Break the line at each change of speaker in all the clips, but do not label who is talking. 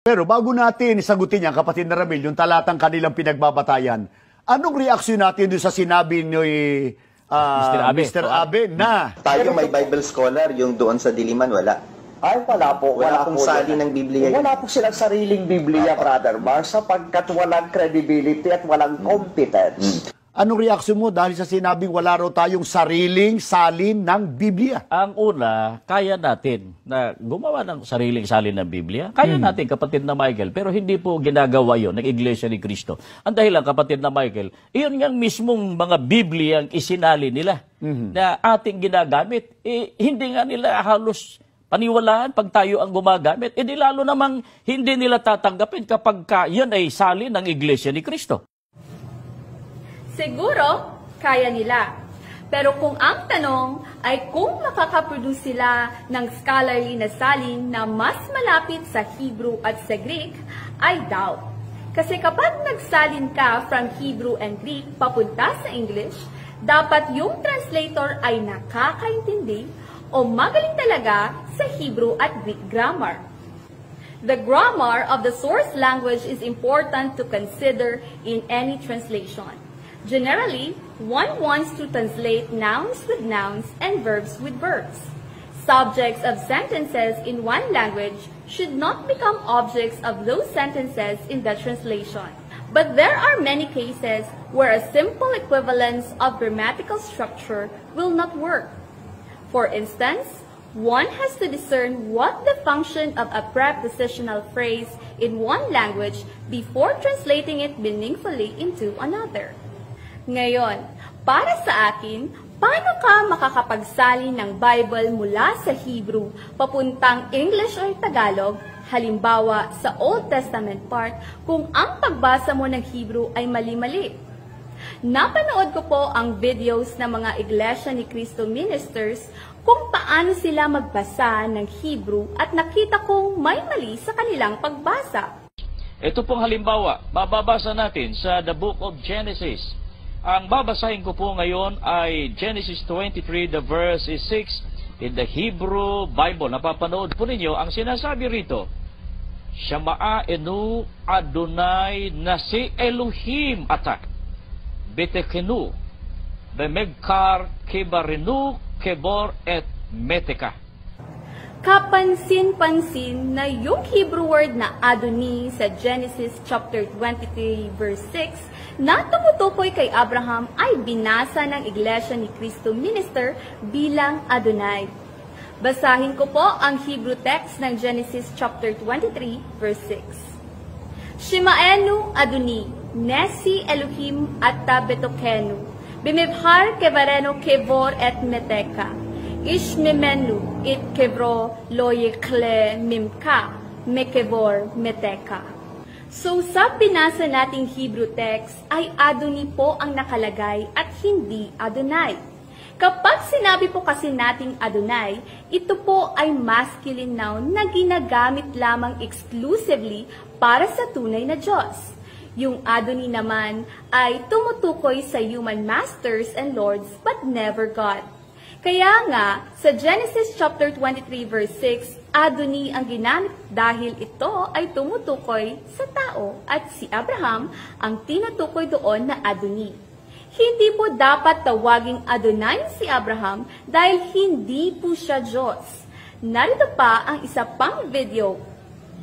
Pero bago natin sagutin yan, kapatid na Ramil, yung talatang kanilang pinagbabatayan, anong reaksyon natin doon sa sinabi ni Mr. Abe na
tayo may Bible scholar, yung doon sa Diliman, wala.
Ay, wala po.
Wala pong sali ng Biblia.
Wala po silang sariling Biblia, Brother Mar, sapagkat walang credibility at walang competence.
Anong reaksyon mo dahil sa sinabing wala raw tayong sariling salin ng Biblia?
Ang una, kaya natin na gumawa ng sariling salin ng Biblia. Kaya natin, kapatid na Michael, pero hindi po ginagawa yon ng Iglesia ni Cristo. Ang dahilan, kapatid na Michael, iyon nga mismong mga Biblia ang isinali nila na ating ginagamit. Hindi nga nila halos paniwalaan pag tayo ang gumagamit. Di lalo namang hindi nila tatanggapin kapag yan ay salin ng Iglesia ni Cristo.
Siguro, kaya nila. Pero kung ang tanong ay kung makakaproduce sila ng scholarly na salin na mas malapit sa Hebrew at sa Greek, I doubt. Kasi kapag nagsalin ka from Hebrew and Greek papunta sa English, dapat yung translator ay nakakaintindi o magaling talaga sa Hebrew at Greek grammar. The grammar of the source language is important to consider in any translation. Generally, one wants to translate nouns with nouns and verbs with verbs. Subjects of sentences in one language should not become objects of those sentences in the translation. But there are many cases where a simple equivalence of grammatical structure will not work. For instance, one has to discern what the function of a prepositional phrase in one language before translating it meaningfully into another. Ngayon, para sa akin, paano ka makakapagsalin ng Bible mula sa Hebrew papuntang English or Tagalog, halimbawa sa Old Testament part, kung ang pagbasa mo ng Hebrew ay mali-mali? Napanood ko po ang videos ng mga Iglesia ni Cristo ministers kung paano sila magbasa ng Hebrew at nakita kong may mali sa kanilang pagbasa.
Ito pong halimbawa, bababasa natin sa the book of Genesis. Ang babasahin ko po ngayon ay Genesis 23, the verse is 6 in the Hebrew Bible. Napapanood po ninyo ang sinasabi rito. Shama'a enu Adonai nasi Elohim atak. Betekenu. Bemegkar kibarinu kebor et meteka. Kapansin-pansin na yung Hebrew word na Adoni sa Genesis chapter 23 verse 6 na tumutukoy kay Abraham ay binasa ng Iglesia ni Cristo minister bilang Adonai. Basahin ko po ang Hebrew text ng Genesis chapter 23 verse 6. Shema'enu Adoni, Nesi Elohim at Betokenu, Bimibhar kevareno kevor et meteka. Ishmemenu it kevro loyekle mimka mekevor meteka. So sa binasa nating Hebrew text ay Adoni po ang nakalagay at hindi Adonai. Kapag sinabi po kasi nating Adonai, ito po ay masculine noun na ginagamit lamang exclusively para sa tunay na Diyos. Yung Adoni naman ay tumutukoy sa human masters and lords but never God. Kaya nga, sa Genesis chapter 23 verse 6, Adoni ang ginamit dahil ito ay tumutukoy sa tao at si Abraham ang tinutukoy doon na Adoni. Hindi po dapat tawaging Adonai si Abraham dahil hindi po siya Diyos. Narito pa ang isa pang video.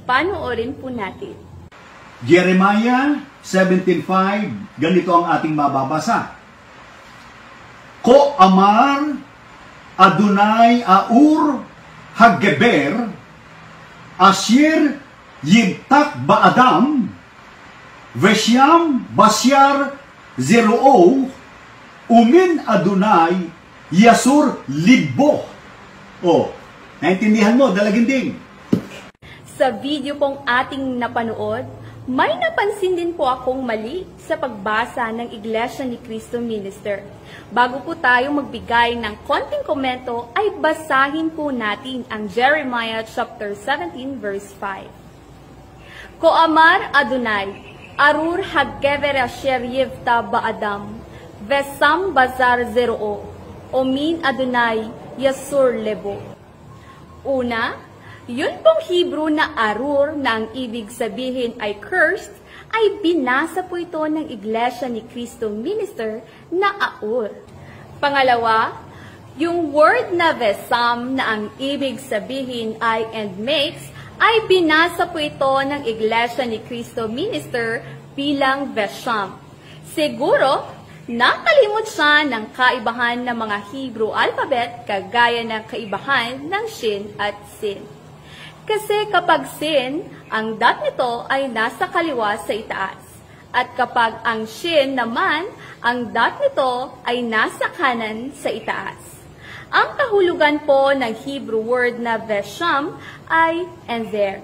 Panoorin po natin.
Jeremiah 17:5, ganito ang ating mababasa. Ko amar Adonai aur hageber asir yibtak baadam vesyam basyar zero umin Adonai yasur libo. Oh, naintindihan mo, dalaginding.
Sa video pong ating napanood, may napansin din po akong mali sa pagbasa ng Iglesia ni Cristo Minister. Bago po tayo magbigay ng konting komento, ay basahin po natin ang Jeremiah chapter 17 verse 5. Ko amar Adonai, arur haggever asher yivta baadam, vesam bazar zero, omin Adonai yasur lebo. Una,
Yun pong Hebrew na arur na ang ibig sabihin ay cursed, ay binasa po ito ng Iglesia ni Cristo Minister na aur. Pangalawa, yung word na vesam na ang ibig sabihin ay and makes, ay binasa po ito ng Iglesia ni Cristo Minister bilang vesham. Siguro, nakalimot siya ng kaibahan ng mga Hebrew alphabet kagaya ng kaibahan ng shin at sin. Kasi kapag sin, ang dot nito ay nasa kaliwa sa itaas. At kapag ang shin naman, ang dot nito ay nasa kanan sa itaas. Ang kahulugan po ng Hebrew word na vesham ay and there.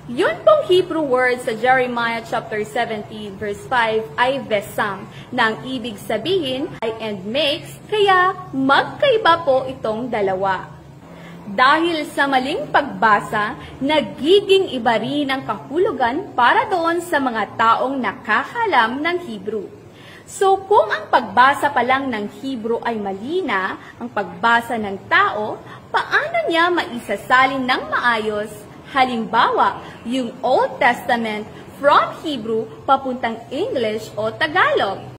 Yun pong Hebrew word sa Jeremiah chapter 17 verse 5 ay vesam, na ang ibig sabihin ay and makes, kaya magkaiba po itong dalawa. Dahil sa maling pagbasa, nagiging iba rin ang kahulugan para doon sa mga taong nakakalam ng Hebrew. So kung ang pagbasa pa lang ng Hebrew ay mali na, ang pagbasa ng tao, paano niya maisasalin ng maayos? Halimbawa, yung Old Testament from Hebrew papuntang English o Tagalog.